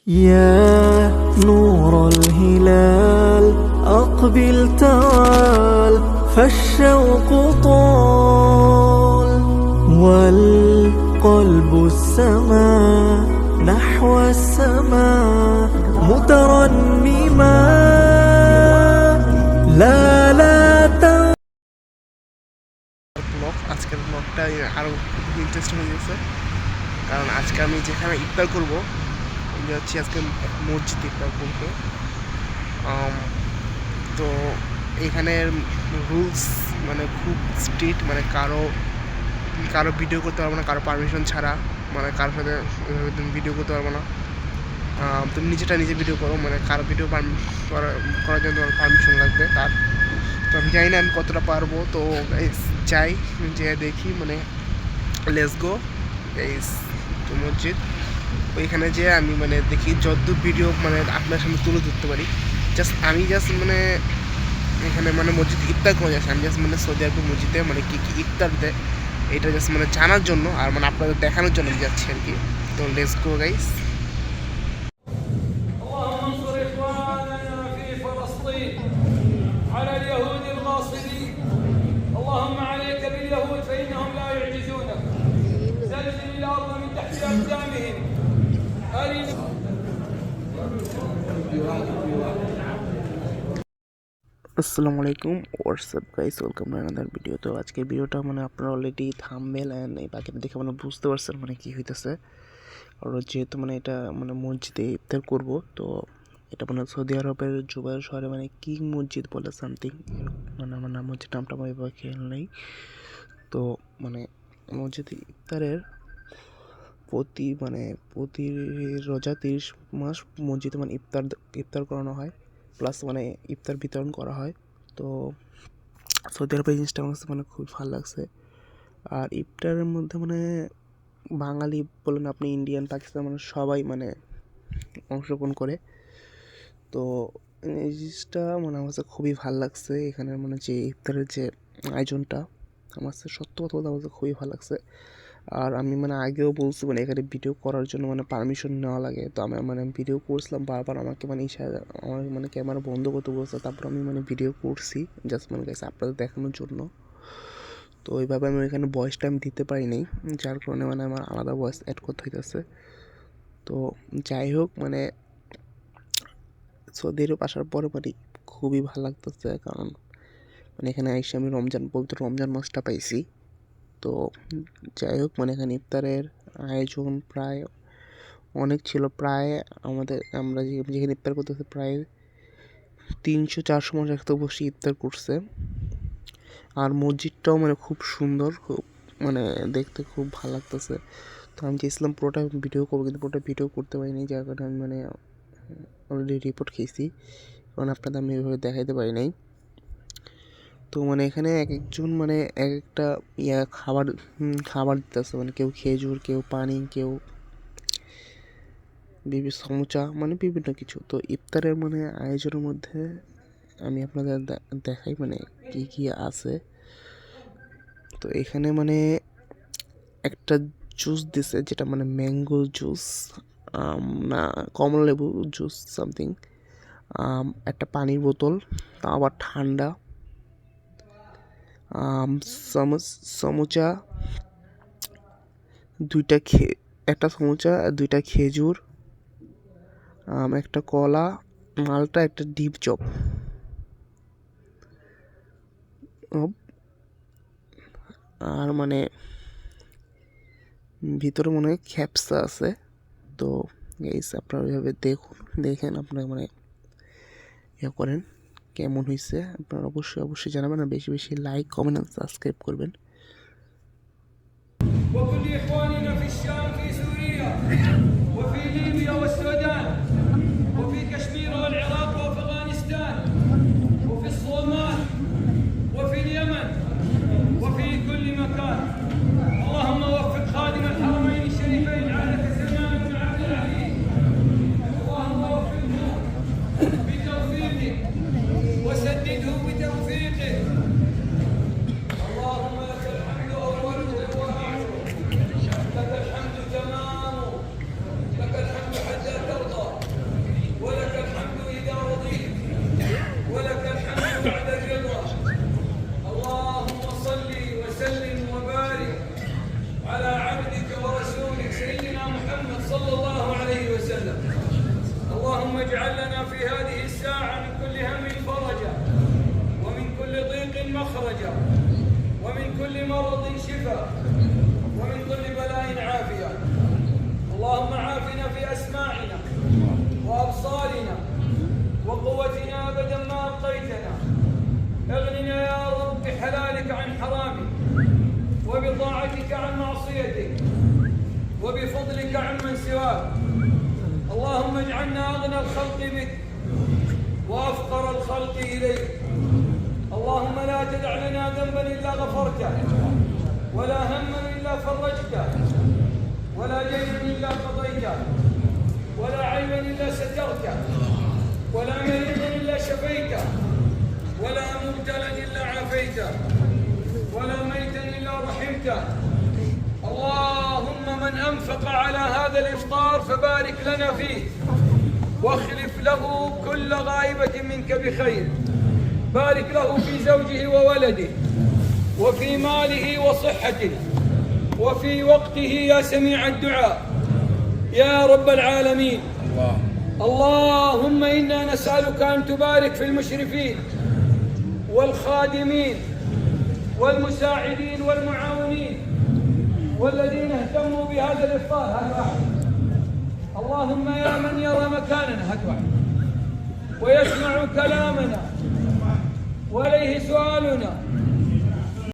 يا نور الهلال أقبل تعال فالشوق طال والقلب السماء نحو السماء مترنما لا blog আজকের ব্লগটা আরও খুব ইন্টারেস্টিং হয়ে গেছে, কারণ আজকে আমি যেখানে ইফতার করবো যাচ্ছি আজকে মসজিদে ইফতার করবো। তো এখানের রুলস মানে খুব স্ট্রিক্ট, মানে কারো ভিডিও করতে পারবো না, কারো পারমিশন ছাড়া, মানে কারোর সাথে তুমি ভিডিও করতে পারবো না। তুমি নিজে ভিডিও করো, মানে কারো ভিডিও করার জন্য তোমার পারমিশন লাগবে তার। তো আমি জানি না আমি কতটা পারবো, তো যাই যে দেখি, মানে লেটস গো গাইস টু মসজিদ। ওইখানে যে আমি মানে দেখি যতদূর ভিডিও মানে আপনার সামনে তুলে ধরতে পারি। আমি মানে এখানে মানে মসজিদ ইফতার করে যাচ্ছি, আমি মানে সৌদি আরবের মসজিদে মানে কী ইফতার দেয় এটা মানে জানার জন্য আর মানে আপনাদের দেখানোর জন্য আমি যাচ্ছি আর কি। তো লেটস গো গাইস। اللهم عليك باليهود فإنهم لا يعجزونك زلزل الأرض من تحت أقدامهم আসসালামু আলাইকুম, WhatsApp guys, welcome to another video. তো আজকের ভিডিওটা মানে আপনারা অলরেডি থাম্বনেল অ্যান্ড এই বাকিটা দেখে মানে বুঝতে পারছেন মানে কী হইতেছে। আর যেহেতু মানে এটা মানে মসজিদে ইফতার করব, তো এটা মানে সৌদি আরবের জুবাইর শহরে মানে কি মসজিদ বলে সামথিং, মানে আমার নাম হচ্ছে নামটা আমার এবার খেয়াল নেই। তো মানে মসজিদে ইফতারের প্রতি রোজা 30 মাস মসজিদে মানে ইফতার করানো হয়, প্লাস মানে ইফতার বিতরণ করা হয়। তো সৌদি আরবের জিনিসটা আমার কাছে মানে খুবই ভালো লাগছে। আর ইফতারের মধ্যে মানে বাঙালি বলেন আপনি, ইন্ডিয়ান, পাকিস্তান, মানে সবাই মানে অংশগ্রহণ করে। তো এই জিনিসটা মানে আমার কাছে খুবই ভালো লাগছে। এখানের মানে যে ইফতারের যে আয়োজনটা আমার কাছে সত্য কথা বলতে আমার কাছে খুবই ভালো লাগছে। আর আমি মানে আগেও বলছি মানে এখানে ভিডিও করার জন্য মানে পারমিশন নেওয়া লাগে। তো আমি মানে ভিডিও করছিলাম, বারবার আমাকে মানে আমার মানে ক্যামেরা বন্ধ করতে বলছে, তারপর আমি মানে ভিডিও করছি জাস্ট মানে গাইস আপনাদের দেখানোর জন্য। তো ওইভাবে আমি এখানে ভয়েসটা আমি দিতে পারি নাই, যার কারণে মানে আমার আলাদা ভয়েস অ্যাড করতে হইতেছে। তো যাই হোক, মানে সৌদি আরব আসার পরে মানে খুবই ভালো লাগতেছে, কারণ মানে এখানে এসে আমি পবিত্র রমজান মাসটা পাইছি। তো যাই হোক, মানে এখানে ইফতারের আয়োজন প্রায় অনেক ছিল। প্রায় আমরা যেখানে ইফতার করতেছি প্রায় 300-400 মানুষ একসাথে বসে ইফতার করছে। আর মসজিদটাও মানে খুব সুন্দর, খুব মানে দেখতে খুব ভালো লাগতেছে। তো আমি চেয়েছিলাম পুরোটা ভিডিও করবো, কিন্তু পুরোটা ভিডিও করতে পারিনি, যার কারণে আমি মানে অলরেডি রিপোর্ট খেয়েছি, কারণ আপনাদের আমি এভাবে দেখাইতে পারি নাই। তো মানে এখানে এক একজন মানে এক একটা খাবার দিতেছে, মানে কেউ খেজুর, কেউ পানি, কেউ সমুচা, মানে বিভিন্ন কিছু। তো ইফতারের মানে আয়োজনের মধ্যে আমি আপনাদের দেখাই মানে কী কী আছে। তো এখানে মানে একটা জুস দিছে, যেটা মানে ম্যাঙ্গো জুস, না কমলা লেবু জুস সামথিং, একটা পানির বোতল, তা আবার ঠান্ডা, সমুচা একটা সমুচা, 2টা খেজুর, একটা কলা, মালটা, একটা ডিপ চপ, আর মানে ভিতরে মনে হয় খ্যাপসা আছে। তো গাইস আপনারা ওইভাবে দেখেন, আপনারা মানে করেন কেমন হয়েছে, আপনারা অবশ্যই জানাবেন। আর বেশি বেশি লাইক, কমেন্ট আর সাবস্ক্রাইব করবেন। وكل إخواننا في الشام في سوريا وفي ليبيا والسودان وفي كشمير والعراق وأفغانستان وفي الصومال وفي اليمن وفي كل مكان. اللهم وفق خادم الحرمين الشريفين عادة سلمان بن عبد العزيز، اللهم وفقه بتوفيقك وسدده بتوفيقه. اللهم لك الحمد أوله وآخره. أغنى الخلق بك وأفقر الخلق إليك. اللهم لا تدع لنا ذنبا إلا غفرته، ولا هما إلا فرجته، ولا دينا إلا قضيته، ولا عيبا إلا سترته، ولا مريضا إلا شفيته، ولا مبتلا إلا عافيته، ولا ميتا إلا رحمته. اللهم من أنفق على هذا الإفطار فبارك لنا فيه، واخلف له كل غائبة منك بخير. بارك له في زوجه وولده، وفي ماله وصحته، وفي وقته يا سميع الدعاء يا رب العالمين. اللهم إنا نسألك أن تبارك في المشرفين والخادمين والمساعدين والمعاونين والذين اهتموا بهذا الإفطار. هذا واحد. اللهم يا من يرى مكاننا، هذا واحد، ويسمع كلامنا وإليه سؤالنا